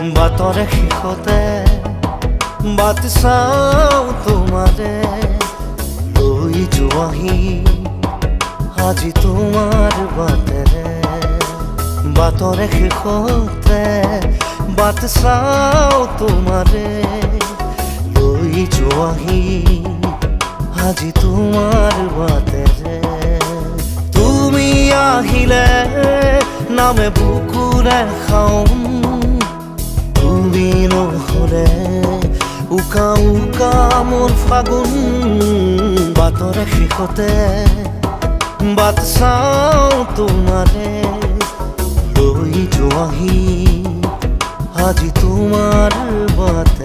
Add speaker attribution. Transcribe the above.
Speaker 1: বাটৰে শেষতে but চাওঁ তোমাৰে লৈ যোৱাহি আজি তোমাৰ বাটেৰে। বাটৰে শেষতে বাট চাওঁ তোমাৰে লৈ যোৱাহি আজি তোমাৰ বাটেৰে। তুমি আহিলে নামে বুকুৰে খাওঁ, তুমি নহলে উকা উকা মোৰ ফাগুন। বাটৰে শেষতে বাট চাওঁ তোমাৰে লৈ যোৱাহি আজি তোমাৰ বাট।